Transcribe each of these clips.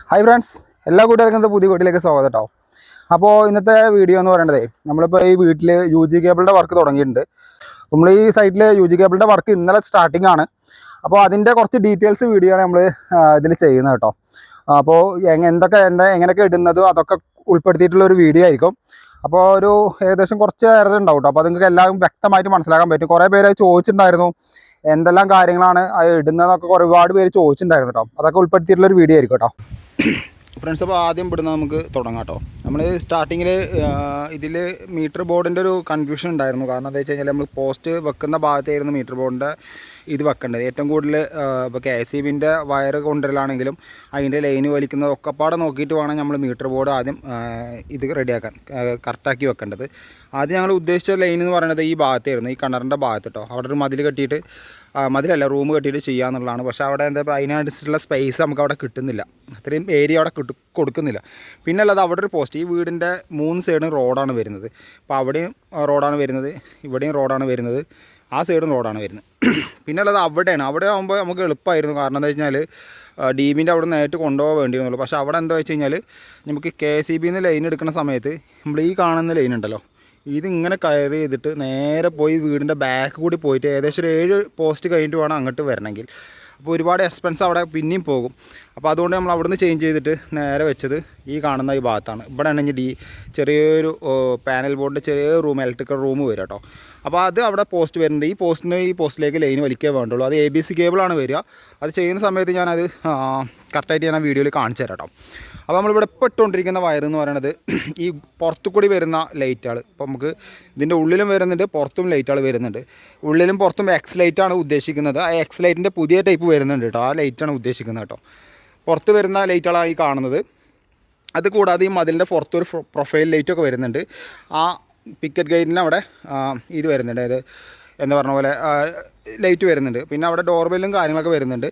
Hi friends, എല്ലാ കൂട്ടുകാർക്കും ഇന്നത്തെ പുതിയ വീട്ടിലേക്ക് സ്വാഗതം കേട്ടോ. അപ്പോൾ ഇന്നത്തെ വീഡിയോ എന്ന് പറയുന്നത് നമ്മളിപ്പോൾ ഈ വീട്ടിൽ യു ജി കേബിളിൻ്റെ വർക്ക് തുടങ്ങിയിട്ടുണ്ട്. നമ്മൾ ഈ സൈറ്റിൽ യു ജി കേബിളിൻ്റെ വർക്ക് ഇന്നലെ സ്റ്റാർട്ടിംഗ് ആണ്. അപ്പോൾ അതിൻ്റെ കുറച്ച് ഡീറ്റെയിൽസ് വീഡിയോ ആണ് നമ്മൾ ഇതിൽ ചെയ്യുന്നത് കേട്ടോ. അപ്പോൾ എങ്ങനെയൊക്കെ ഇടുന്നതും അതൊക്കെ ഉൾപ്പെടുത്തിയിട്ടുള്ള ഒരു വീഡിയോ ആയിരിക്കും. അപ്പോൾ ഒരു ഏകദേശം കുറച്ച് നേരത്തെ ഉണ്ടാവും കേട്ടോ. അപ്പോൾ അത് നിങ്ങൾക്ക് എല്ലാവരും വ്യക്തമായിട്ട് മനസ്സിലാക്കാൻ പറ്റും. കുറേ പേര് ചോദിച്ചിട്ടുണ്ടായിരുന്നു എന്തെല്ലാം കാര്യങ്ങളാണ് ഇടുന്നതെന്നൊക്കെ ഒരുപാട് പേര് ചോദിച്ചിട്ടുണ്ടായിരുന്നു കേട്ടോ. അതൊക്കെ ഉൾപ്പെടുത്തിയിട്ടുള്ള ഒരു വീഡിയോ ആയിരിക്കും കേട്ടോ. ഫ്രണ്ട്സ്, അപ്പോൾ ആദ്യം ഇവിടുന്ന് നമുക്ക് തുടങ്ങാം കേട്ടോ. നമ്മൾ സ്റ്റാർട്ടിങ്ങിൽ ഇതിൽ മീറ്റർ ബോർഡിൻ്റെ ഒരു കൺഫ്യൂഷൻ ഉണ്ടായിരുന്നു. കാരണം എന്താ വെച്ച് കഴിഞ്ഞാൽ നമ്മൾ പോസ്റ്റ് വെക്കുന്ന ഭാഗത്തായിരുന്നു മീറ്റർ ബോർഡിൻ്റെ ഇത് വെക്കേണ്ടത്. ഏറ്റവും കൂടുതൽ ഇപ്പോൾ KCBൻ്റെ വയർ കൊണ്ടുവരലാണെങ്കിലും അതിൻ്റെ ലൈന് വലിക്കുന്നത് ഒക്കെപ്പാടെ നോക്കിയിട്ട് വേണം നമ്മൾ മീറ്റർ ബോർഡ് ആദ്യം ഇത് റെഡിയാക്കാൻ കറക്റ്റാക്കി വെക്കേണ്ടത്. ആദ്യം ഞങ്ങൾ ഉദ്ദേശിച്ച ലൈൻ എന്ന് പറയുന്നത് ഈ ഭാഗത്തായിരുന്നു, ഈ കിണറിൻ്റെ ഭാഗത്ത് കേട്ടോ. അവിടെ ഒരു മതിൽ കെട്ടിയിട്ട് മതിലല്ല റൂം കെട്ടിയിട്ട് ചെയ്യാന്നുള്ളതാണ്. പക്ഷേ അവിടെ എന്താ അതിനനുസരിച്ചുള്ള സ്പേസ് നമുക്ക് അവിടെ കിട്ടുന്നില്ല, അത്രയും ഏരിയ അവിടെ കൊടുക്കുന്നില്ല. പിന്നെ അല്ലാതെ അവിടെ ഒരു പോസ്റ്റ്, ഈ വീടിൻ്റെ 3 സൈഡും റോഡാണ് വരുന്നത്. അപ്പോൾ അവിടെയും റോഡാണ് വരുന്നത്, ഇവിടെയും റോഡാണ് വരുന്നത്, ആ സൈഡും റോഡാണ് വരുന്നത്. പിന്നെ അല്ലാതെ അവിടെ ആകുമ്പോൾ നമുക്ക് എളുപ്പമായിരുന്നു. കാരണം എന്താ വെച്ച് കഴിഞ്ഞാൽ DBൻ്റെ അവിടെ നേരിട്ട് കൊണ്ടുപോകാൻ വേണ്ടിയിരുന്നുള്ളൂ. പക്ഷേ അവിടെ എന്താ വെച്ച് കഴിഞ്ഞാൽ നമുക്ക് KCBന്ന് ലൈൻ എടുക്കുന്ന സമയത്ത് നമ്മൾ ഈ കാണുന്ന ലൈൻ ഉണ്ടല്ലോ, ഇതിങ്ങനെ കയർ ചെയ്തിട്ട് നേരെ പോയി വീടിൻ്റെ ബാക്ക് കൂടി പോയിട്ട് ഏകദേശം ഒരു 7 പോസ്റ്റ് കഴിഞ്ഞിട്ട് വേണം അങ്ങോട്ട് വരണമെങ്കിൽ. അപ്പോൾ ഒരുപാട് എക്സ്പെൻസ് അവിടെ പിന്നെയും പോകും. അപ്പോൾ അതുകൊണ്ട് നമ്മൾ അവിടുന്ന് ചേഞ്ച് ചെയ്തിട്ട് നേരെ വെച്ചത് ഈ കാണുന്ന ഈ ഭാഗത്താണ്. ഇവിടെ ആണെങ്കിൽ ചെറിയൊരു പാനൽ ബോർഡിൻ്റെ ചെറിയൊരു റൂം, ഇലക്ട്രിക്കൽ റൂം വരും കേട്ടോ. അപ്പോൾ അത് അവിടെ പോസ്റ്റ് വരുന്നുണ്ട്. ഈ പോസ്റ്റിലേക്ക് ലൈൻ വലിക്കേ വേണ്ടുള്ളൂ. അത് ABC കേബിളാണ് വരിക. അത് ചെയ്യുന്ന സമയത്ത് ഞാനത് കറക്റ്റായിട്ട് ഞാൻ ആ വീഡിയോയിൽ കാണിച്ചു തരാം കേട്ടോ. അപ്പോൾ നമ്മളിവിടെ ഇപ്പോൾ ഇട്ടുകൊണ്ടിരിക്കുന്ന വയർ എന്ന് പറയുന്നത് ഈ പുറത്തു കൂടി വരുന്ന ലൈറ്റുകൾ. ഇപ്പോൾ നമുക്ക് ഇതിൻ്റെ ഉള്ളിലും വരുന്നുണ്ട്, പുറത്തും ലൈറ്റുകൾ വരുന്നുണ്ട്. ഉള്ളിലും പുറത്തും എക്സ് ലൈറ്റാണ് ഉദ്ദേശിക്കുന്നത്. ആ എക്സ് ലൈറ്റിൻ്റെ പുതിയ ടൈപ്പ് വരുന്നുണ്ട് കേട്ടോ. ആ ലൈറ്റാണ് ഉദ്ദേശിക്കുന്നത് കേട്ടോ. പുറത്ത് വരുന്ന ലൈറ്റുകളാണ് ഈ കാണുന്നത്. അത് കൂടാതെ ഈ മതിലിൻ്റെ പുറത്തൊരു പ്രൊഫൈൽ ലൈറ്റൊക്കെ വരുന്നുണ്ട്. ആ പിക്കറ്റ് ഗൈഡിന് അവിടെ ഇത് വരുന്നുണ്ട്, അതായത് എന്താ പറഞ്ഞ പോലെ ലൈറ്റ് വരുന്നുണ്ട്. പിന്നെ അവിടെ ഡോർബെല്ലും കാര്യങ്ങളൊക്കെ വരുന്നുണ്ട്.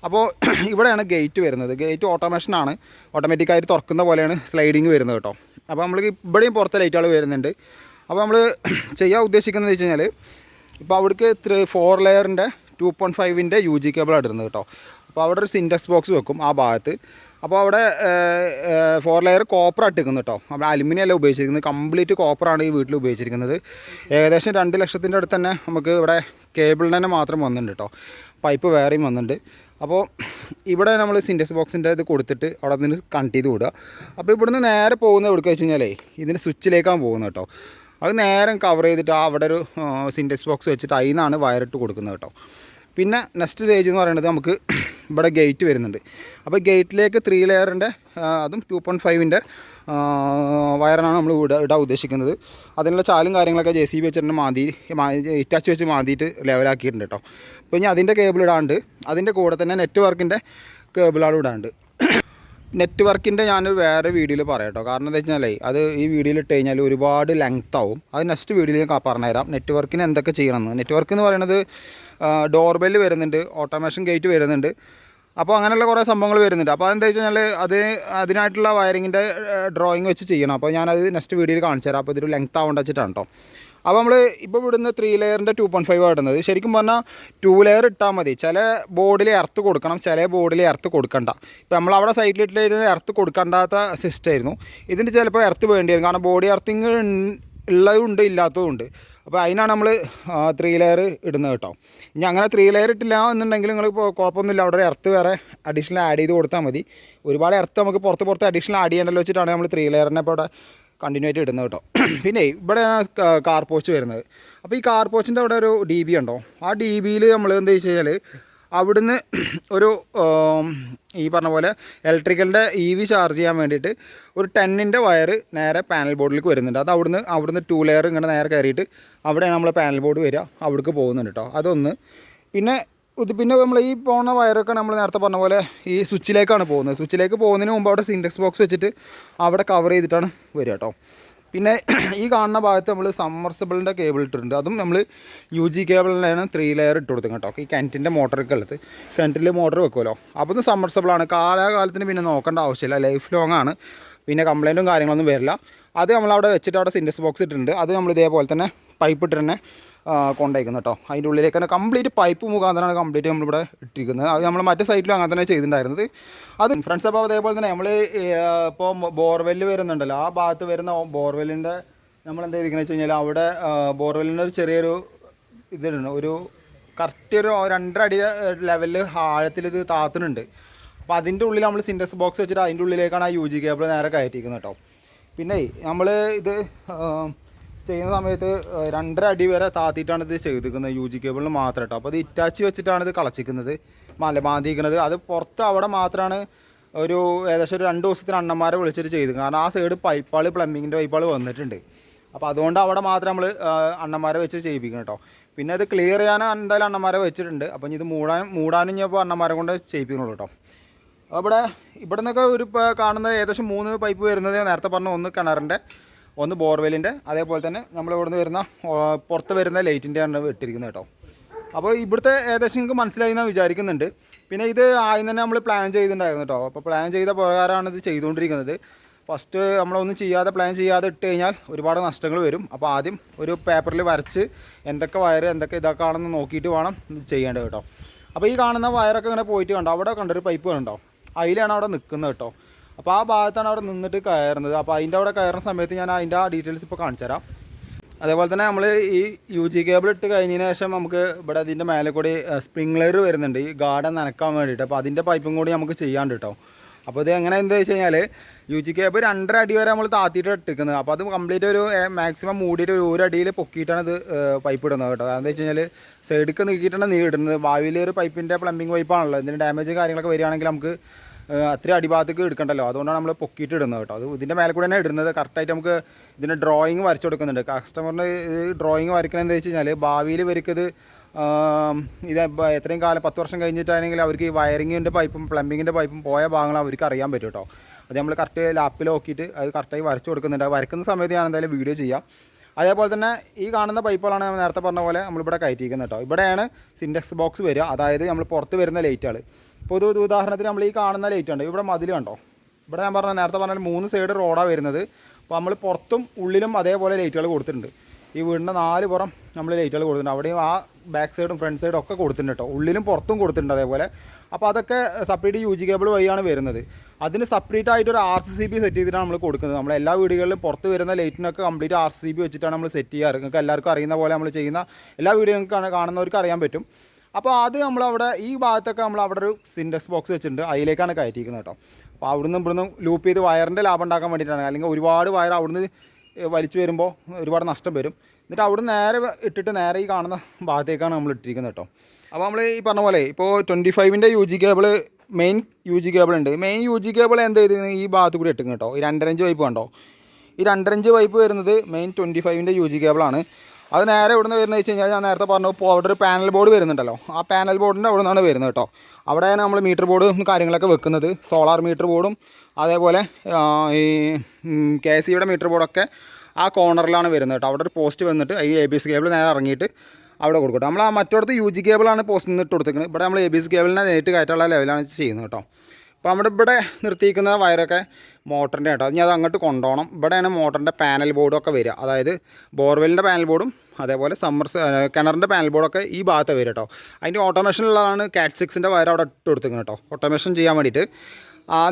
അപ്പോൾ ഇവിടെയാണ് ഗേറ്റ് വരുന്നത്. ഗേറ്റ് ഓട്ടോമേഷനാണ്, ഓട്ടോമാറ്റിക്കായിട്ട് തുറക്കുന്ന പോലെയാണ് സ്ലൈഡിങ് വരുന്നത് കേട്ടോ. അപ്പോൾ നമ്മൾ ഇവിടെയും പുറത്തെ ലൈറ്റുകൾ വരുന്നുണ്ട്. അപ്പോൾ നമ്മൾ ചെയ്യാൻ ഉദ്ദേശിക്കുന്നത് വെച്ച് കഴിഞ്ഞാൽ ഇപ്പോൾ അവിടേക്ക് 4 ലെയറിൻ്റെ 2.5ൻ്റെ UG കേബിളാണ് ഇടുന്നത് കേട്ടോ. അപ്പോൾ അവിടെ ഒരു സിൻഡെക്സ് ബോക്സ് വെക്കും ആ ഭാഗത്ത്. അപ്പോൾ അവിടെ 4 ലെയർ കോപ്പർ ഇട്ടിരിക്കുന്നു കേട്ടോ. അപ്പോൾ അലുമിനിയം അല്ല ഉപയോഗിച്ചിരിക്കുന്നത്, കംപ്ലീറ്റ് കോപ്പറാണ് ഈ വീട്ടിൽ ഉപയോഗിച്ചിരിക്കുന്നത്. ഏകദേശം 2 ലക്ഷത്തിൻ്റെ അടുത്ത് തന്നെ നമുക്ക് ഇവിടെ കേബിളിന് തന്നെ മാത്രം വന്നിട്ടുണ്ട് കേട്ടോ. പൈപ്പ് വേറെയും വന്നിട്ടുണ്ട്. അപ്പോൾ ഇവിടെ നമ്മൾ സിൻഡെക്സ് ബോക്സിൻ്റെ ഇത് കൊടുത്തിട്ട് അവിടെ നിന്ന് കണക്ട് ചെയ്ത് വിടുക. അപ്പോൾ ഇവിടുന്ന് നേരെ പോകുന്നത് എവിടേക്ക് വെച്ച് കഴിഞ്ഞാലേ ഇതിൻ്റെ സ്വിച്ചിലേക്കാണ് പോകുന്നത് കേട്ടോ. അത് നേരെ കവർ ചെയ്തിട്ട് അവിടെ ഒരു സിൻഡെക്സ് ബോക്സ് വെച്ചിട്ട് അതിൽ നിന്നാണ് വയറിട്ട് കൊടുക്കുന്നത് കേട്ടോ. പിന്നെ നെക്സ്റ്റ് സ്റ്റേജ് എന്ന് പറയുന്നത് നമുക്ക് ഇവിടെ ഗേറ്റ് വരുന്നുണ്ട്. അപ്പോൾ ഗേറ്റിലേക്ക് 3 ലെയറിൻ്റെ അതും 2.5ൻ്റെ വയറാണ് നമ്മൾ ഇടാൻ ഉദ്ദേശിക്കുന്നത്. അതിനുള്ള ചാലും കാര്യങ്ങളൊക്കെ JCB വെച്ചിട്ട് ഇറ്റാച്ച് വെച്ച് മാതിയിട്ട് ലെവലാക്കിയിട്ടുണ്ട് കേട്ടോ. അപ്പോൾ ഇനി അതിൻ്റെ കേബിൾ ഇടാണ്ട് അതിൻ്റെ കൂടെ തന്നെ നെറ്റ്വർക്കിൻ്റെ കേബിളാണ് ഇടാണ്ട്. നെറ്റ്വർക്കിൻ്റെ ഞാനൊരു വേറെ വീഡിയോയിൽ പറയാം കേട്ടോ. കാരണം എന്താ വെച്ചാൽ അത് ഈ വീഡിയോയിൽ ഇട്ട് കഴിഞ്ഞാൽ ഒരുപാട് ലെങ്ത് ആവും. അത് നെക്സ്റ്റ് വീഡിയോയിൽ ഞാൻ പറഞ്ഞുതരാം നെറ്റ്വർക്കിന് എന്തൊക്കെ ചെയ്യണമെന്ന്. നെറ്റ്വർക്ക് എന്ന് പറയുന്നത് ഡോർബെല്ല് വരുന്നുണ്ട്, ഓട്ടോമേഷൻ ഗേറ്റ് വരുന്നുണ്ട്. അപ്പോൾ അങ്ങനെയുള്ള കുറേ സംഭവങ്ങൾ വരുന്നുണ്ട്. അപ്പോൾ അതെന്താ വെച്ച് കഴിഞ്ഞാൽ അതിനായിട്ടുള്ള വയറിങ്ങിൻ്റെ ഡ്രോയിങ് വെച്ച് ചെയ്യണം. അപ്പോൾ ഞാനത് നെക്സ്റ്റ് വീഡിയോയിൽ കാണിച്ചു തരാം. അപ്പോൾ ഇതൊരു ലെങ്ത് ആവേണ്ട വെച്ചിട്ടാണ് കേട്ടോ. അപ്പോൾ നമ്മൾ ഇപ്പോൾ ഇവിടുന്ന് 3 ലെയറിൻ്റെ 2.5 ഇടുന്നത്. ശരിക്കും പറഞ്ഞാൽ 2 ലെയർ ഇട്ടാൽ മതി. ചില ബോർഡിൽ എർത്ത് കൊടുക്കണം, ചില ബോർഡിൽ എർത്ത് കൊടുക്കണ്ട. ഇപ്പോൾ നമ്മളവിടെ സൈറ്റിലിട്ട് എർത്ത് കൊടുക്കേണ്ടാത്ത സിസ്റ്റമായിരുന്നു. ഇതിൻ്റെ ചിലപ്പോൾ എർത്ത് വേണ്ടി വരും. കാരണം ബോഡി എർത്തിങ് ഉള്ളതുണ്ട്, ഇല്ലാത്തതുണ്ട്. അപ്പോൾ അതിനാണ് നമ്മൾ 3 ലെയർ ഇടുന്നത് കേട്ടോ. ഇനി അങ്ങനെ 3 ലെയർ ഇട്ടില്ല എന്നുണ്ടെങ്കിൽ നിങ്ങൾ ഇപ്പോൾ കുഴപ്പമൊന്നുമില്ല, അവിടെ ഒരു എർത്ത് വേറെ അഡീഷണൽ ആഡ് ചെയ്ത് കൊടുത്താൽ മതി. ഒരുപാട് എർത്ത് നമുക്ക് പുറത്ത് അഡീഷണൽ ആഡ് ചെയ്യേണ്ടല്ലോ വെച്ചിട്ടാണ് നമ്മൾ 3 ലെയറിനെ ഇപ്പോൾ ഇവിടെ കണ്ടിന്യൂ ആയിട്ട് ഇടുന്നത് കേട്ടോ. പിന്നെ ഇവിടെയാണ് കാർ പോസ്റ്റ് വരുന്നത്. അപ്പോൾ ഈ കാർ പോസ്റ്റിൻ്റെ അവിടെ ഒരു DB ഉണ്ടോ, ആ DBയിൽ നമ്മൾ എന്താ വെച്ച് കഴിഞ്ഞാൽ അവിടുന്ന് ഒരു ഈ പറഞ്ഞ പോലെ ഇലക്ട്രിക്കലിൻ്റെ EV ചാർജ് ചെയ്യാൻ വേണ്ടിയിട്ട് ഒരു 10ൻ്റെ വയർ നേരെ പാനൽ ബോർഡിലേക്ക് വരുന്നുണ്ട്. അത് അവിടുന്ന് 2 ലെയർ ഇങ്ങനെ നേരെ കയറിയിട്ട് അവിടെയാണ് നമ്മൾ പാനൽ ബോർഡ് വരിക, അവിടേക്ക് പോകുന്നുണ്ട് കേട്ടോ. അതൊന്ന്. പിന്നെ നമ്മൾ ഈ പോകുന്ന വയറൊക്കെ നമ്മൾ നേരത്തെ പറഞ്ഞ പോലെ ഈ സ്വിച്ചിലേക്കാണ് പോകുന്നത്. സ്വിച്ചിലേക്ക് പോകുന്നതിന് മുമ്പ് അവിടെ സിൻഡെക്സ് ബോക്സ് വെച്ചിട്ട് അവിടെ കവർ ചെയ്തിട്ടാണ് വരിക കേട്ടോ. പിന്നെ ഈ കാണുന്ന ഭാഗത്ത് നമ്മൾ സമ്മർസിബിളിൻ്റെ കേബിൾ ഇട്ടിട്ടുണ്ട്. അതും നമ്മൾ UG കേബിളിലാണ് 3 ലെയർ ഇട്ട് കൊടുത്തത് കേട്ടോ. ഈ കിണറ്റിൻ്റെ മോട്ടറൊക്കെ ഉള്ളത്, കിണറ്റിൽ മോട്ടർ വെക്കുമല്ലോ. അപ്പോൾ ഇത് സമ്മർസിബിളാണ്. കാലാകാലത്തിന് പിന്നെ നോക്കേണ്ട ആവശ്യമില്ല, ലൈഫ് ലോങ് ആണ്. പിന്നെ കംപ്ലൈൻറ്റും കാര്യങ്ങളൊന്നും വരില്ല. അത് നമ്മളവിടെ വെച്ചിട്ട് അവിടെ സിൻഡെക്സ് ബോക്സ് ഇട്ടിട്ടുണ്ട്. അത് നമ്മൾ ഇതേപോലെ തന്നെ പൈപ്പ് ഇട്ട് തന്നെ കൊണ്ടേക്കുന്നത് കേട്ടോ. അതിൻ്റെ ഉള്ളിലേക്ക് തന്നെ കംപ്ലീറ്റ് പൈപ്പ് മുഖാന്തരമാണ് കംപ്ലീറ്റ് നമ്മളിവിടെ ഇട്ടിരിക്കുന്നത്. അത് നമ്മൾ മറ്റേ സൈറ്റിലും അങ്ങനെ തന്നെ ചെയ്തിട്ടുണ്ടായിരുന്നത്. അത് ഫ്രണ്ട്സ് അപ്പോൾ അതേപോലെ തന്നെ നമ്മൾ ഇപ്പോൾ ബോർവെല്ല് വരുന്നുണ്ടല്ലോ, ആ ഭാഗത്ത് വരുന്ന ബോർവെല്ലിൻ്റെ നമ്മൾ എന്താ ചെയ്തിരിക്കുന്നത് വെച്ച് കഴിഞ്ഞാൽ അവിടെ ബോർവെല്ലിൻ്റെ ഒരു ചെറിയൊരു ഇതുണ്ട്, ഒരു കറക്റ്റ് ഒരു 2.5 അടി ലെവലിൽ ആഴത്തിൽ ഇത് താത്തുന്നുണ്ട്. അപ്പോൾ അതിൻ്റെ ഉള്ളിൽ നമ്മൾ സിൻഡെക്സ് ബോക്സ് വെച്ചിട്ട് അതിൻ്റെ ഉള്ളിലേക്കാണ് ആ യു ജി കേബിൾ നേരെ കയറ്റിയിരിക്കുന്നത് കേട്ടോ. പിന്നെ നമ്മൾ ഇത് ചെയ്യുന്ന സമയത്ത് 2.5 അടി വരെ താത്തിയിട്ടാണ് ഇത് ചെയ്തിരിക്കുന്നത് യു ജി കേബിളിന് മാത്രം കേട്ടോ. അപ്പോൾ അത് ഇറ്റാച്ച് വെച്ചിട്ടാണ് ഇത് കളച്ചിരിക്കുന്നത്, മാന്തിയിരിക്കുന്നത്. അത് പുറത്ത് അവിടെ മാത്രമാണ് ഒരു ഏകദേശം ഒരു 2 ദിവസത്തിന് അണ്ണന്മാരെ വിളിച്ചിട്ട് ചെയ്ത്, കാരണം ആ സൈഡ് പൈപ്പുകൾ പ്ലംബിങ്ങിൻ്റെ പൈപ്പുകൾ വന്നിട്ടുണ്ട്. അപ്പോൾ അതുകൊണ്ട് അവിടെ മാത്രം നമ്മൾ അണ്ണന്മാരെ വെച്ച് ചെയ്യിപ്പിക്കണം കേട്ടോ. പിന്നെ അത് ക്ലിയർ ചെയ്യാൻ എന്തായാലും അണ്ണന്മാരെ വെച്ചിട്ടുണ്ട്. അപ്പം ഇത് മൂടാനും ഇപ്പോൾ അണ്ണന്മാരെ കൊണ്ട് ചെയ്യിപ്പിക്കണുള്ളൂ കേട്ടോ. ഇവിടെ നിന്നൊക്കെ ഒരു കാണുന്നത് ഏകദേശം 3 പൈപ്പ് വരുന്നത് നേരത്തെ പറഞ്ഞ, ഒന്ന് കിണറിൻ്റെ, ഒന്ന് ബോർവെല്ലിൻ്റെ, അതേപോലെ തന്നെ നമ്മളിവിടെ നിന്ന് വരുന്ന പുറത്ത് വരുന്ന ലൈറ്റിൻ്റെയാണ് ഇട്ടിരിക്കുന്നത് കേട്ടോ. അപ്പോൾ ഇവിടുത്തെ ഏകദേശം നിങ്ങൾക്ക് മനസ്സിലായി എന്ന് വിചാരിക്കുന്നുണ്ട്. പിന്നെ ഇത് ആദ്യം തന്നെ നമ്മൾ പ്ലാൻ ചെയ്തിട്ടുണ്ടായിരുന്നു കേട്ടോ. അപ്പോൾ പ്ലാൻ ചെയ്ത പ്രകാരമാണ് ഇത് ചെയ്തുകൊണ്ടിരിക്കുന്നത്. ഫസ്റ്റ് നമ്മളൊന്നും ചെയ്യാതെ പ്ലാൻ ചെയ്യാതെ ഇട്ട് കഴിഞ്ഞാൽ ഒരുപാട് നഷ്ടങ്ങൾ വരും. അപ്പോൾ ആദ്യം ഒരു പേപ്പറിൽ വരച്ച് എന്തൊക്കെ വയർ എന്തൊക്കെ ഇതൊക്കെ ആണെന്ന് നോക്കിയിട്ട് വേണം ചെയ്യേണ്ടത് കേട്ടോ. അപ്പോൾ ഈ കാണുന്ന വയറൊക്കെ ഇങ്ങനെ പോയിട്ട് കണ്ടോ, അവിടെ കണ്ടൊരു പൈപ്പ് കണ്ടോ, അതിലാണ് അവിടെ നിൽക്കുന്നത് കേട്ടോ. അപ്പോൾ ആ ഭാഗത്താണ് അവിടെ നിന്നിട്ട് കയറുന്നത്. അപ്പോൾ അതിൻ്റെ അവിടെ കയറുന്ന സമയത്ത് ഞാൻ അതിൻ്റെ ആ ഡീറ്റെയിൽസ് ഇപ്പോൾ കാണിച്ചു തരാം. അതേപോലെ തന്നെ നമ്മൾ ഈ യു ജി കേബിൾ ഇട്ട് കഴിഞ്ഞതിന് ശേഷം നമുക്ക് ഇവിടെ അതിൻ്റെ മേലെ കൂടി സ്പ്രിംഗ്ലർ വരുന്നുണ്ട്, ഈ ഗാർഡൻ നനക്കാൻ വേണ്ടിയിട്ട്. അപ്പോൾ അതിൻ്റെ പൈപ്പും കൂടി നമുക്ക് ചെയ്യാണ്ട് കേട്ടോ. അപ്പോൾ ഇത് എങ്ങനെ എന്താ വെച്ച് കഴിഞ്ഞാൽ യു ജി കേബിൾ 2.5 അടി വരെ നമ്മൾ താത്തിയിട്ട് ഇട്ടിരിക്കുന്നത്. അപ്പോൾ അത് കംപ്ലീറ്റ് ഒരു മാക്സിമം മൂടിയിട്ട് ഒരു അടിയിൽ പൊക്കിയിട്ടാണ് ഇത് പൈപ്പ് ഇടുന്നത് കേട്ടോ. എന്താ വെച്ച് കഴിഞ്ഞാൽ സൈഡിലേക്ക് നീക്കിയിട്ടാണ് നീ ഇടുന്നത്. ഭാവിയിൽ ഒരു പൈപ്പിൻ്റെ പ്ലംബിംഗ് പൈപ്പാണല്ലോ, ഇതിന് ഡാമേജ് കാര്യങ്ങളൊക്കെ വരികയാണെങ്കിൽ നമുക്ക് അത്ര അടിഭാഗത്തേക്ക് എടുക്കണ്ടല്ലോ, അതുകൊണ്ടാണ് നമ്മൾ പൊക്കിയിട്ട് ഇടുന്നത് കേട്ടോ. അത് ഇതിൻ്റെ മേലെ കൂടെ തന്നെ ഇടുന്നത്. കറക്റ്റായിട്ട് നമുക്ക് ഇതിൻ്റെ ഡ്രോയിങ് വരച്ചു കൊടുക്കുന്നുണ്ട്. കസ്റ്റമറിന് ഡ്രോയിങ് വരയ്ക്കുന്നത് എന്താ വെച്ച് കഴിഞ്ഞാൽ ഭാവിയിൽ ഇവർക്കിത് ഇത് എത്രയും കാലം 10 വർഷം കഴിഞ്ഞിട്ടാണെങ്കിൽ അവർക്ക് ഈ വയറിങ്ങിൻ്റെ പൈപ്പും പ്ലംബിങ്ങിൻ്റെ പൈപ്പും പോയ ഭാഗങ്ങൾ അവർക്ക് അറിയാൻ പറ്റും കേട്ടോ. അത് നമ്മൾ കറക്റ്റ് ലാപ്പിൽ നോക്കിയിട്ട് അത് കറക്റ്റായി വരച്ചു കൊടുക്കുന്നുണ്ട്. വരയ്ക്കുന്ന സമയത്ത് ഞാൻ എന്തായാലും വീഡിയോ ചെയ്യാം. അതേപോലെ തന്നെ ഈ കാണുന്ന പൈപ്പുകളാണ് ഞാൻ നേരത്തെ പറഞ്ഞ പോലെ നമ്മളിവിടെ കയറ്റിയിരിക്കുന്നത് കേട്ടോ. ഇവിടെയാണ് സിൻഡെക്സ് ബോക്സ് വരിക, അതായത് നമ്മൾ പുറത്ത് വരുന്ന ലൈറ്റുകൾ. ഇപ്പോൾ ഒരു ഉദാഹരണത്തിന് നമ്മൾ ഈ കാണുന്ന ലൈറ്റ് ഉണ്ട്, ഇവിടെ മതിൽ കണ്ടോ, ഇവിടെ ഞാൻ നേരത്തെ പറഞ്ഞാൽ 3 സൈഡ് റോഡാണ് വരുന്നത്. അപ്പോൾ നമ്മൾ പുറത്തും ഉള്ളിലും അതേപോലെ ലൈറ്റുകൾ കൊടുത്തിട്ടുണ്ട്. ഈ വീടിൻ്റെ 4 പുറം നമ്മൾ ലൈറ്റുകൾ കൊടുത്തിട്ടുണ്ട്. അവിടെയും ആ ബാക്ക് സൈഡും ഫ്രണ്ട് സൈഡും ഒക്കെ കൊടുത്തിട്ടുണ്ട് കേട്ടോ. ഉള്ളിലും പുറത്തും കൊടുത്തിട്ടുണ്ട് അതേപോലെ. അപ്പോൾ അതൊക്കെ സെപ്പറേറ്റ് യു ജി കേബിൾ വഴിയാണ് വരുന്നത്. അതിന് സെപ്പറേറ്റ് ആയിട്ട് ഒരു RCCB സെറ്റ് ചെയ്തിട്ടാണ് നമ്മൾ കൊടുക്കുന്നത്. നമ്മൾ എല്ലാ വീടുകളിലും പുറത്ത് വരുന്ന ലൈറ്റിനൊക്കെ കംപ്ലീറ്റ് RCCB വെച്ചിട്ടാണ് നമ്മൾ സെറ്റ് ചെയ്യാറ്. നിങ്ങൾക്ക് എല്ലാവർക്കും അറിയുന്ന പോലെ നമ്മൾ ചെയ്യുന്ന എല്ലാ വീഡിയോ കാണുന്നവർക്ക് അറിയാൻ പറ്റും. അപ്പോൾ അത് നമ്മളവിടെ ഈ ഭാഗത്തൊക്കെ നമ്മൾ അവിടെ ഒരു സിൻഡെക്സ് ബോക്സ് വെച്ചിട്ടുണ്ട്, അതിലേക്കാണ് കയറ്റിയിരിക്കുന്നത് കേട്ടോ. അപ്പോൾ അവിടുന്ന് ഇവിടുന്ന് ലൂപ്പ് ചെയ്ത് വയറിൻ്റെ ലാഭം ഉണ്ടാക്കാൻ വേണ്ടിയിട്ടാണ്. അല്ലെങ്കിൽ ഒരുപാട് വയർ അവിടുന്ന് വലിച്ചു വരുമ്പോൾ ഒരുപാട് നഷ്ടം വരും. എന്നിട്ട് അവിടുന്ന് നേരെ ഇട്ടിട്ട് നേരെ ഈ കാണുന്ന ഭാഗത്തേക്കാണ് നമ്മൾ ഇട്ടിരിക്കുന്നത് കേട്ടോ. അപ്പോൾ നമ്മൾ ഈ പറഞ്ഞ പോലെ ഇപ്പോൾ 25-ൻ്റെ U G cable, main U G cable ഉണ്ട്. മെയിൻ യു ജി കേബിൾ എന്ത് ചെയ്ത് ഈ ഭാഗത്ത് കൂടി ഇട്ടിരിക്കും കേട്ടോ. ഈ 2.5 ഇഞ്ച് പൈപ്പ് കണ്ടോ, ഈ 2.5 ഇഞ്ച് പൈപ്പ് വരുന്നത് മെയിൻ 25-ൻ്റെ യു ജി കേബിളാണ്. അത് നേരെ ഇവിടുന്ന് വരുന്നത് വെച്ച് കഴിഞ്ഞാൽ ഞാൻ നേരത്തെ പറഞ്ഞു, ഇപ്പോൾ അവിടെ ഒരു പാനൽ ബോർഡ് വരുന്നുണ്ടല്ലോ, ആ പാനൽ ബോർഡിൻ്റെ അവിടെ നിന്നാണ് വരുന്നത് കേട്ടോ. അവിടെയാണ് നമ്മൾ മീറ്റർ ബോർഡും കാര്യങ്ങളൊക്കെ വെക്കുന്നത്. സോളാർ മീറ്റർ ബോർഡും അതേപോലെ ഈ KCBയുടെ മീറ്റർ ബോർഡൊക്കെ ആ കോർണറിലാണ് വരുന്നത് കേട്ടോ. അവിടെ ഒരു പോസ്റ്റ് വന്നിട്ട് ഈ ABS കേബിൾ നേരെ ഇറങ്ങിയിട്ട് അവിടെ കൊടുക്കട്ടെ. നമ്മൾ ആ മറ്റോടത്ത് യു ജി കേബിളാണ് പോസ്റ്റ് നിന്നിട്ട് കൊടുത്തിരിക്കുന്നത്. ഇവിടെ നമ്മൾ ABS കേബിളിനെ നേരിട്ട് കയറ്റുള്ള ലെവലാണ് ചെയ്യുന്നത് കേട്ടോ. അപ്പോൾ നമ്മുടെ ഇവിടെ നിർത്തിയിരിക്കുന്ന വയറൊക്കെ മോട്ടറിൻ്റെ കേട്ടോ. ഇനി അത് അങ്ങോട്ട് കൊണ്ടുപോകണം. ഇവിടെയാണ് മോട്ടറിൻ്റെ പാനൽ ബോർഡൊക്കെ വരിക, അതായത് ബോർവെല്ലിൻ്റെ പാനൽ ബോർഡും അതേപോലെ കിണറിൻ്റെ പാനൽ ബോർഡൊക്കെ ഈ ഭാഗത്ത് വരും കേട്ടോ. അതിൻ്റെ ഓട്ടോമേഷനുള്ളതാണ് CAT 6-ൻ്റെ വയർ അവിടെ ഇട്ട് കൊടുത്തിരിക്കുന്നത് കേട്ടോ, ഓട്ടോമേഷൻ ചെയ്യാൻ വേണ്ടിയിട്ട്.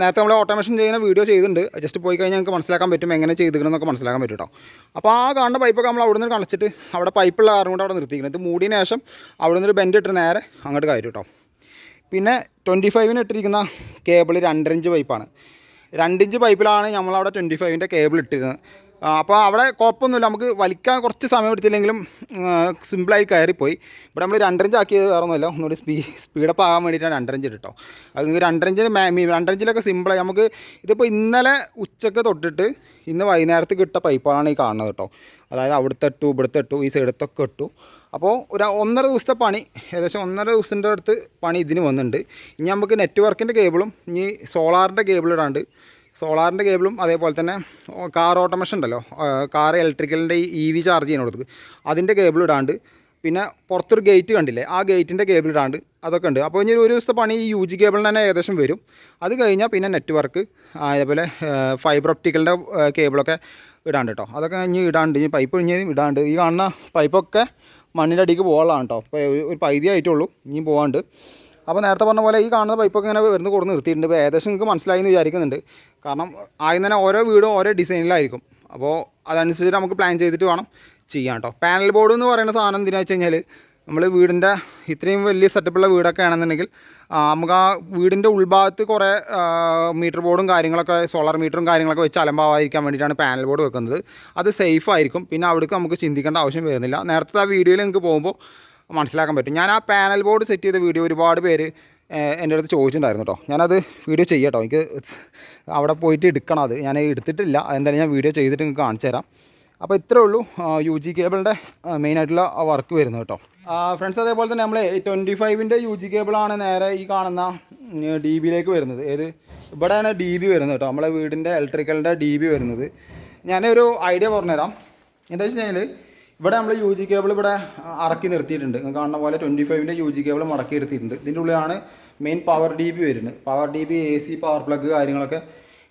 നേരത്തെ നമ്മൾ ഓട്ടോമേഷൻ ചെയ്യുന്ന വീഡിയോ ചെയ്തിട്ടുണ്ട്. ജസ്റ്റ് പോയി കഴിഞ്ഞാൽ നമുക്ക് മനസ്സിലാക്കാൻ പറ്റും എങ്ങനെ ചെയ്തിരിക്കണമെന്നൊക്കെ മനസ്സിലാക്കാൻ പറ്റും കേട്ടോ. അപ്പോൾ ആ കാണുന്ന പൈപ്പൊക്കെ നമ്മൾ അവിടെ നിന്ന് കളിച്ചിട്ട് അവിടെ പൈപ്പുള്ള കാരണം കൊണ്ട് അവിടെ നിർത്തിയിരിക്കുന്നത്. ഇത് മൂടിയതിന് ശേഷം അവിടെ നിന്നൊരു ബെൻഡ് ഇട്ട് നേരെ അങ്ങോട്ട് കയറ്റും കേട്ടോ. പിന്നെ 25-ന് ഇട്ടിരിക്കുന്ന കേബിൾ 2.5 ഇഞ്ച് പൈപ്പാണ്. 2 ഇഞ്ച് പൈപ്പിലാണ് നമ്മളവിടെ 25-ൻ്റെ കേബിൾ ഇട്ടിരുന്നത്. അപ്പോൾ അവിടെ കുഴപ്പമൊന്നുമില്ല, നമുക്ക് വലിക്കാൻ കുറച്ച് സമയം എടുത്തില്ലെങ്കിലും സിമ്പിളായി കയറിപ്പോയി. ഇവിടെ നമ്മൾ 2.5 ഇഞ്ച് ആക്കിയത് വേറൊന്നുമില്ല, ഒന്നുകൂടി സ്പീഡപ്പ് ആകാൻ വേണ്ടിയിട്ടാണ് 2.5 ഇഞ്ച് കേട്ടോ. അത് 2.5 ഇഞ്ചിലൊക്കെ സിമ്പിളായി നമുക്ക്. ഇതിപ്പോൾ ഇന്നലെ ഉച്ചക്ക് തൊട്ടിട്ട് ഇന്ന് വൈകുന്നേരത്ത് കിട്ട പൈപ്പാണ് ഈ കാണുന്നത് കേട്ടോ. അതായത് അവിടുത്തെ ഇട്ടു, ഇവിടുത്തെ ഇട്ടു, ഈ സൈഡത്തൊക്കെ ഇട്ടു. അപ്പോൾ ഒരു 1.5 ദിവസത്തെ പണി, ഏകദേശം 1.5 ദിവസത്തിൻ്റെ അടുത്ത് പണി ഇതിന് വന്നിട്ടുണ്ട്. ഇനി നമുക്ക് നെറ്റ്വർക്കിൻ്റെ കേബിളും ഇനി സോളാറിൻ്റെ കേബിൾ ഇടാണ്ട്, സോളാറിൻ്റെ കേബിളും അതേപോലെ തന്നെ കാർ ഓട്ടോമേഷൻ ഉണ്ടല്ലോ, കാർ ഇലക്ട്രിക്കലിൻ്റെ ഈ EV ചാർജ് ചെയ്യാൻ കൊടുത്ത് അതിൻ്റെ കേബിൾ ഇടാണ്ട്, പിന്നെ പുറത്തൊരു ഗേറ്റ് കണ്ടില്ലേ, ആ ഗേറ്റിൻ്റെ കേബിൾ ഇടാണ്ട് അതൊക്കെ ഉണ്ട്. അപ്പോൾ ഇനി ഒരു ദിവസത്തെ പണി ഈ UG കേബിളിന് തന്നെ ഏകദേശം വരും. അത് കഴിഞ്ഞാൽ പിന്നെ നെറ്റ്വർക്ക് അതേപോലെ ഫൈബർ ഒപ്റ്റിക്കലിൻ്റെ കേബിളൊക്കെ ഇടാണ്ട് കേട്ടോ. അതൊക്കെ ഇനി ഇടാണ്ട്, ഇനി പൈപ്പ് ഇനി ഇടാണ്ട്. ഈ കാണുന്ന പൈപ്പൊക്കെ മണ്ണിൻ്റെ അടിക്ക് പോകാനുള്ളതാണ് കേട്ടോ. അപ്പോൾ ഒരു പൈതി ആയിട്ടുള്ളൂ, ഇനിയും പോകാണ്ട്. അപ്പോൾ നേരത്തെ പറഞ്ഞ പോലെ ഈ കാണുന്ന പൈപ്പൊക്കെ ഇങ്ങനെ വരുന്ന കൊടുത്ത് നിർത്തിയിട്ടുണ്ട്. ഇപ്പോൾ ഏകദേശം നിങ്ങൾക്ക് മനസ്സിലായി എന്ന് വിചാരിക്കുന്നുണ്ട്. കാരണം ആദ്യം തന്നെ ഓരോ വീടും ഓരോ ഡിസൈനിലായിരിക്കും. അപ്പോൾ അതനുസരിച്ച് നമുക്ക് പ്ലാൻ ചെയ്തിട്ട് വേണം ചെയ്യാം കേട്ടോ. പാനൽ ബോർഡ് എന്ന് പറയുന്ന സാധനം എന്തിനാണെന്ന് വെച്ച് കഴിഞ്ഞാൽ നമ്മൾ വീടിൻ്റെ ഇത്രയും വലിയ സെറ്റപ്പുള്ള വീടൊക്കെ ആണെന്നുണ്ടെങ്കിൽ നമുക്ക് ആ വീടിൻ്റെ ഉൾഭാഗത്ത് കുറേ മീറ്റർ ബോർഡും കാര്യങ്ങളൊക്കെ സോളാർ മീറ്ററും കാര്യങ്ങളൊക്കെ വെച്ച് അലമ്പാവാതിരിക്കാൻ വേണ്ടിയിട്ടാണ് പാനൽ ബോർഡ് വെക്കുന്നത്. അത് സേഫ് ആയിരിക്കും. പിന്നെ അവിടേക്ക് നമുക്ക് ചിന്തിക്കേണ്ട ആവശ്യം വരുന്നില്ല. നേരത്തെ ആ വീഡിയോയിൽ നിങ്ങൾക്ക് പോകുമ്പോൾ മനസ്സിലാക്കാൻ പറ്റും. ഞാൻ ആ പാനൽ ബോർഡ് സെറ്റ് ചെയ്ത വീഡിയോ ഒരുപാട് പേര് എൻ്റെ അടുത്ത് ചോദിച്ചിട്ടുണ്ടായിരുന്നു കേട്ടോ. ഞാനത് വീഡിയോ ചെയ്യാം കേട്ടോ. എനിക്ക് അവിടെ പോയിട്ട് എടുക്കണം. അത് ഞാൻ എടുത്തിട്ടില്ല. എന്തായാലും ഞാൻ വീഡിയോ ചെയ്തിട്ട് നിങ്ങൾക്ക് കാണിച്ചു തരാം. അപ്പോൾ ഇത്രേ ഉള്ളൂ UG കേബിളിൻ്റെ മെയിനായിട്ടുള്ള വർക്ക് വരുന്നത് കേട്ടോ. ഫ്രണ്ട്സ്, അതേപോലെ തന്നെ നമ്മൾ 25-ൻ്റെ UG കേബിളാണ് നേരെ ഈ കാണുന്ന DB വരുന്നത്. ഏത് ഇവിടെയാണ് DB വരുന്നത് കേട്ടോ. നമ്മളെ വീടിൻ്റെ ഇലക്ട്രിക്കലിൻ്റെ DB വരുന്നത്. ഞാനൊരു ഐഡിയ പറഞ്ഞുതരാം. എന്താ വെച്ച് കഴിഞ്ഞാൽ ഇവിടെ നമ്മൾ UG കേബിൾ ഇവിടെ ഇറക്കി നിർത്തിയിട്ടുണ്ട്. നിങ്ങൾ കാണുന്ന പോലെ 25-ൻ്റെ UG കേബിൾ മടക്കി എടുത്തിട്ടുണ്ട്. ഇതിൻ്റെ ഉള്ളിലാണ് മെയിൻ പവർ DB വരുന്നത്. Power DB, AC, power plug കാര്യങ്ങളൊക്കെ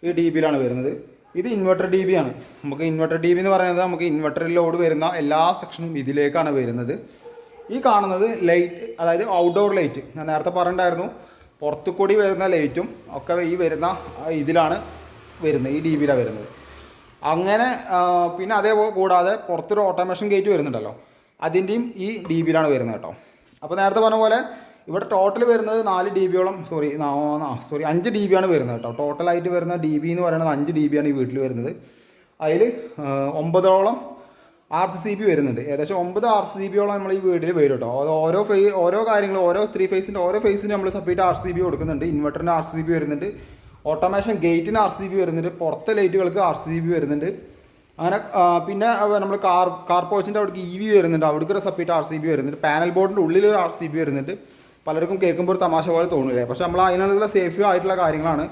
ഈ DBയിലാണ് വരുന്നത്. ഇത് ഇൻവെർട്ടർ DB ആണ്. നമുക്ക് ഇൻവെർട്ടർ DB എന്ന് പറയുന്നത് നമുക്ക് ഇൻവെർട്ടറിൽ ലോഡ് വരുന്ന എല്ലാ സെക്ഷനും ഇതിലേക്കാണ് വരുന്നത്. ഈ കാണുന്നത് ലൈറ്റ്, അതായത് ഔട്ട്ഡോർ ലൈറ്റ്. ഞാൻ നേരത്തെ പറഞ്ഞിട്ടുണ്ടായിരുന്നു, പുറത്തു കൂടി വരുന്ന ലൈറ്റും ഒക്കെ ഈ വരുന്ന ഇതിലാണ് വരുന്നത്, ഈ DBയിലാണ് വരുന്നത്. അങ്ങനെ പിന്നെ അതേപോലെ കൂടാതെ പുറത്തൊരു ഓട്ടോമേഷൻ ഗേറ്റ് വരുന്നുണ്ടല്ലോ, അതിൻ്റെയും ഈ DBയിലാണ് വരുന്നത് കേട്ടോ. അപ്പോൾ നേരത്തെ പറഞ്ഞ പോലെ ഇവിടെ ടോട്ടൽ വരുന്നത് 4 DBയോളം 5 DBയാണ് വരുന്നത് കേട്ടോ. ടോട്ടലായിട്ട് വരുന്ന DB എന്ന് പറയുന്നത് 5 DBയാണ് ഈ വീട്ടിൽ വരുന്നത്. അതിൽ 9ഓളം RCCB വരുന്നുണ്ട്. ഏകദേശം 9 RCCBയോളം നമ്മൾ ഈ വീട്ടിൽ വരും കേട്ടോ. അത് ഓരോ കാര്യങ്ങളും ഓരോ 3 ഫേസിൻ്റെ ഓരോ ഫേസിന് നമ്മൾ സെപ്പറേറ്റ് RCCB കൊടുക്കുന്നുണ്ട്. ഇൻവെർട്ടറിന് RCCB വരുന്നുണ്ട്, ഓട്ടോമേഷൻ ഗേറ്റിന് RCCB വരുന്നുണ്ട്, പുറത്തെ ലൈറ്റുകൾക്ക് RCCB വരുന്നുണ്ട്. അങ്ങനെ പിന്നെ നമ്മൾ കാർ പോച്ചിൻ്റെ അവിടേക്ക് EV വരുന്നുണ്ട്, അവിടേക്ക് ഒരു സെപ്പറേറ്റ് RCCB വരുന്നുണ്ട്. പാനൽ ബോർഡിൻ്റെ ഉള്ളിൽ ഒരു RCCB വരുന്നുണ്ട്. പലർക്കും കേൾക്കുമ്പോൾ ഒരു തമാശ പോലെ തോന്നില്ലേ, പക്ഷേ നമ്മൾ അതിനുള്ള സേഫ് ആയിട്ടുള്ള കാര്യങ്ങളാണ്.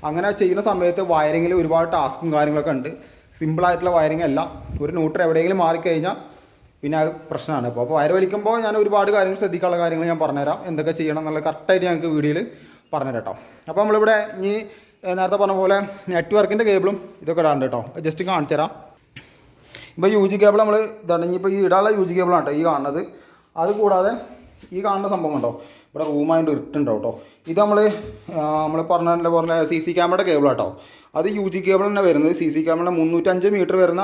അങ്ങനെ ചെയ്യുന്ന സമയത്ത് വയറിങ്ങിൽ ഒരുപാട് ടാസ്കും കാര്യങ്ങളൊക്കെ ഉണ്ട്. സിമ്പിളായിട്ടുള്ള വയറിങ് അല്ല. ഒരു ന്യൂട്രൽ എവിടെയെങ്കിലും മാറിക്കഴിഞ്ഞാൽ പിന്നെ അത് പ്രശ്നമാണ്. അപ്പോൾ വയർ വലിക്കുമ്പോൾ ഞാൻ ഒരുപാട് കാര്യങ്ങൾ ശ്രദ്ധിക്കാനുള്ള കാര്യങ്ങൾ ഞാൻ പറഞ്ഞുതരാം. എന്തൊക്കെ ചെയ്യണം എന്നുള്ള കറക്റ്റായിട്ട് ഞങ്ങൾക്ക് വീഡിയോയിൽ പറഞ്ഞുതരാം കേട്ടോ. അപ്പോൾ നമ്മളിവിടെ ഇനി നേരത്തെ പറഞ്ഞ പോലെ നെറ്റ്വർക്കിൻ്റെ കേബിളും ഇതൊക്കെ ഇടാണ്ട് കേട്ടോ. ജസ്റ്റ് കാണിച്ചു തരാം. ഇപ്പോൾ UG കേബിൾ നമ്മൾ ഇതാണ്, ഇനിയിപ്പോൾ ഈ ഇടാനുള്ള UG കേബിളാണ് കേട്ടോ ഈ കാണുന്നത്. അത് കൂടാതെ ഈ കാണുന്ന സംഭവം കണ്ടോ, ഇവിടെ റൂമായിട്ട് ഇട്ടുണ്ടാവും കേട്ടോ. ഇത് നമ്മൾ പറഞ്ഞ പോലെ CC ക്യാമറയുടെ കേബിളാട്ടോ. അത് UG കേബിൾ തന്നെ വരുന്നത്. CC ക്യാമറ 305 മീറ്റർ വരുന്ന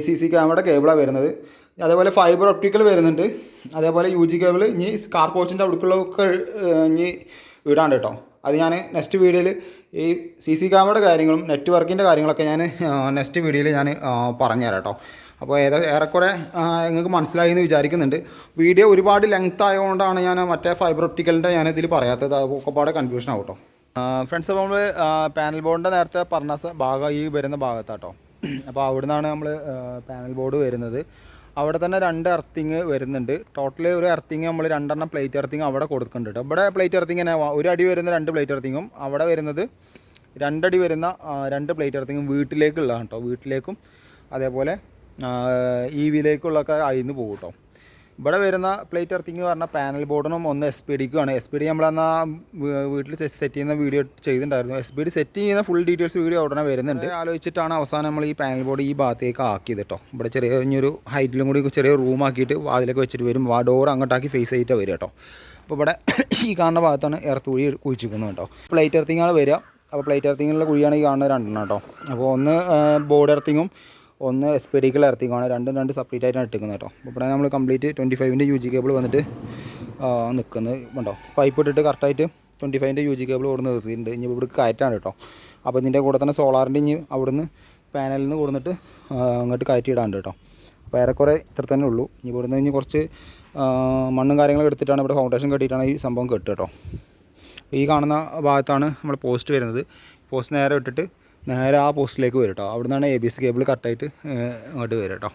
CC ക്യാമറയുടെ കേബിളാണ് വരുന്നത്. അതേപോലെ ഫൈബർ ഒപ്റ്റിക്കൽ വരുന്നുണ്ട്. അതേപോലെ UG കേബിൾ ഇനി കാർ പോച്ചിൻ്റെ അവിടേക്കുള്ളതൊക്കെ ഇനി ഇടാണ്ട് കേട്ടോ. അത് ഞാൻ നെക്സ്റ്റ് വീഡിയോയിൽ ഈ CC ക്യാമറയുടെ കാര്യങ്ങളും നെറ്റ്വർക്കിൻ്റെ കാര്യങ്ങളൊക്കെ ഞാൻ നെക്സ്റ്റ് വീഡിയോയിൽ ഞാൻ പറഞ്ഞുതരാം കേട്ടോ. അപ്പോൾ ഏറെക്കുറെ നിങ്ങൾക്ക് മനസ്സിലായി എന്ന് വിചാരിക്കുന്നുണ്ട്. വീഡിയോ ഒരുപാട് ലെങ്ത് ആയതുകൊണ്ടാണ് ഞാൻ മറ്റേ ഫൈബർ ഒപ്റ്റിക്കലിൻ്റെ ഞാനിതിൽ പറയാത്തത്. ഒക്കെപ്പാടെ കൺഫ്യൂഷൻ ആവും കേട്ടോ. ഫ്രണ്ട്സ്, അപ്പോൾ നമ്മൾ പാനൽ ബോർഡിൻ്റെ നേരത്തെ പറഞ്ഞ ഭാഗം ഈ വരുന്ന ഭാഗത്താട്ടോ. അപ്പോൾ അവിടെ നിന്നാണ് നമ്മൾ പാനൽ ബോർഡ് വരുന്നത്. അവിടെ തന്നെ 2 എർത്തിങ് വരുന്നുണ്ട്. ടോട്ടൽ ഒരു എർത്തിങ് നമ്മൾ 2 പ്ലേറ്റ് എർത്തിങ് അവിടെ കൊടുക്കുന്നുണ്ട്. ഇവിടെ പ്ലേറ്റ് എർത്തിങ് തന്നെ 1 അടി വരുന്ന 2 പ്ലേറ്റ് എർത്തിങ്ങും അവിടെ വരുന്നത് 2 അടി വരുന്ന 2 പ്ലേറ്റ് എർത്തിങ്ങും വീട്ടിലേക്കുള്ളതാണ് കേട്ടോ. വീട്ടിലേക്കും അതേപോലെ EVയിലേക്കുള്ളതൊക്കെ അതിന് പോകും കേട്ടോ. ഇവിടെ വരുന്ന പ്ലേറ്റ് എർത്തിങ് എന്ന് പറഞ്ഞാൽ പാനൽ ബോർഡിനും ഒന്ന് SPD-ക്കുമാണ്. SPD നമ്മളെന്നാ വീട്ടിൽ സെറ്റ് ചെയ്യുന്ന വീഡിയോ ചെയ്തിട്ടുണ്ടായിരുന്നു. SPD സെറ്റ് ചെയ്യുന്ന ഫുൾ ഡീറ്റെയിൽസ് വീഡിയോ ഉടനെ വരുന്നുണ്ട്. ആലോചിച്ചിട്ടാണ് അവസാനം നമ്മൾ ഈ പാനൽ ബോർഡ് ഈ ഭാഗത്തേക്ക് ആക്കിയത് കേട്ടോ. ഇവിടെ ചെറിയൊരു ഹൈറ്റിലും കൂടി ചെറിയ റൂമാക്കിയിട്ട് അതിലേക്ക് വെച്ചിട്ട് വരും. ഡോർ അങ്ങോട്ടാക്കി ഫേസ് ചെയ്തിട്ട് വരിക കേട്ടോ. അപ്പോൾ ഇവിടെ ഈ കാണുന്ന ഭാഗത്താണ് എർത്ത് കുഴി കുഴിച്ചിരിക്കുന്നത് കേട്ടോ. പ്ലേറ്റ് എർത്തിങ്ങാണ് വരിക. അപ്പോൾ പ്ലേറ്റ് എർത്തിങ്ങിലുള്ള കുഴിയാണ് ഈ കാണുന്ന 2 കേട്ടോ. അപ്പോൾ ഒന്ന് ബോർഡ് എർത്തിങ്ങും ഒന്ന് SPD-ക്കുള്ള എർത്തിങ്ങാണ്. രണ്ടും സെപ്പറേറ്റ് ആയിട്ടാണ് ഇട്ടിരിക്കുന്നത് കേട്ടോ. അപ്പോൾ ഇവിടെ നമ്മൾ കംപ്ലീറ്റ് 25-ൻ്റെ UG കേബിൾ വന്നിട്ട് നിൽക്കുന്നത് ഉണ്ടോ. പൈപ്പ് ഇട്ടിട്ട് കറക്റ്റായിട്ട് 25-ൻ്റെ UG കേബിൾ ഇവിടെ നിർത്തിയിട്ടുണ്ട്. ഇനി ഇവിടെ കയറ്റാണ് കേട്ടോ. അപ്പോൾ ഇതിൻ്റെ കൂടെ തന്നെ സോളാറിൻ്റെ ഇനി അവിടുന്ന് പാനലിൽ നിന്ന് കൊടുത്തിട്ട് അങ്ങോട്ട് കയറ്റിയിടാണ്ട് കേട്ടോ. അപ്പോൾ ഏറെക്കുറെ ഇത്ര തന്നെ ഉള്ളൂ. ഇനി ഇവിടുന്ന് ഇനി കുറച്ച് മണ്ണും കാര്യങ്ങളൊക്കെ എടുത്തിട്ടാണ് ഇവിടെ ഫൗണ്ടേഷൻ കെട്ടിയിട്ടാണ് ഈ സംഭവം കെട്ടുക കേട്ടോ. അപ്പോൾ ഈ കാണുന്ന ഭാഗത്താണ് നമ്മൾ പോസ്റ്റ് വരുന്നത്. പോസ്റ്റ് നേരെ ഇട്ടിട്ട് നേരെ ആ പോസ്റ്റിലേക്ക് വരും കേട്ടോ. അവിടെ നിന്നാണ് ABS കേബിൾ കറക്റ്റായിട്ട് അങ്ങോട്ട് വരും കേട്ടോ.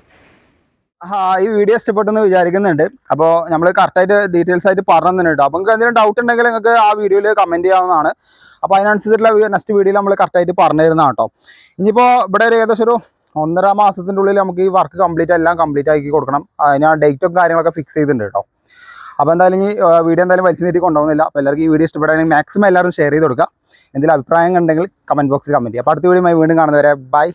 ഈ വീഡിയോ ഇഷ്ടപ്പെട്ടെന്ന് വിചാരിക്കുന്നുണ്ട്. അപ്പോൾ നമ്മൾ കറക്റ്റായിട്ട് ഡീറ്റെയിൽസ് ആയിട്ട് പറഞ്ഞു തന്നെ കേട്ടോ. അപ്പോൾ നിങ്ങൾക്ക് എന്തെങ്കിലും ഡൗട്ട് ഉണ്ടെങ്കിൽ നിങ്ങൾക്ക് ആ വീഡിയോയിൽ കമൻറ്റ് ചെയ്യാവുന്നതാണ്. അപ്പോൾ അതിനനുസരിച്ചുള്ള നെക്സ്റ്റ് വീഡിയോയിൽ നമ്മൾ കറക്റ്റായിട്ട് പറഞ്ഞു തരുന്നതാണ് കേട്ടോ. ഇനിയിപ്പോൾ ഇവിടെ ഒരു ഏകദേശം ഒരു 1.5 മാസത്തിൻ്റെ ഉള്ളിൽ നമുക്ക് ഈ വർക്ക് എല്ലാം കംപ്ലീറ്റ് ആക്കി കൊടുക്കണം. അതിന് ഡേറ്റും കാര്യങ്ങളൊക്കെ ഫിക്സ് ചെയ്തിട്ടുണ്ട് കേട്ടോ. അപ്പോൾ എന്തായാലും ഈ വീഡിയോ എന്തായാലും വലിച്ചു നീട്ടി കൊണ്ടുപോകുന്നില്ല. അപ്പോൾ എല്ലാവർക്കും ഈ വീഡിയോ ഇഷ്ടപ്പെടുകയാണെങ്കിൽ മാക്സിമം എല്ലാവരും ഷെയർ ചെയ്ത് കൊടുക്കുക. എന്തെങ്കിലും അഭിപ്രായം ഉണ്ടെങ്കിൽ കമൻറ്റ് ബോക്സിൽ കമൻറ്റ് ചെയ്യുക. അപ്പോൾ അടുത്ത വീഡിയോ വീണ്ടും കാണുന്നവരെ ബൈ.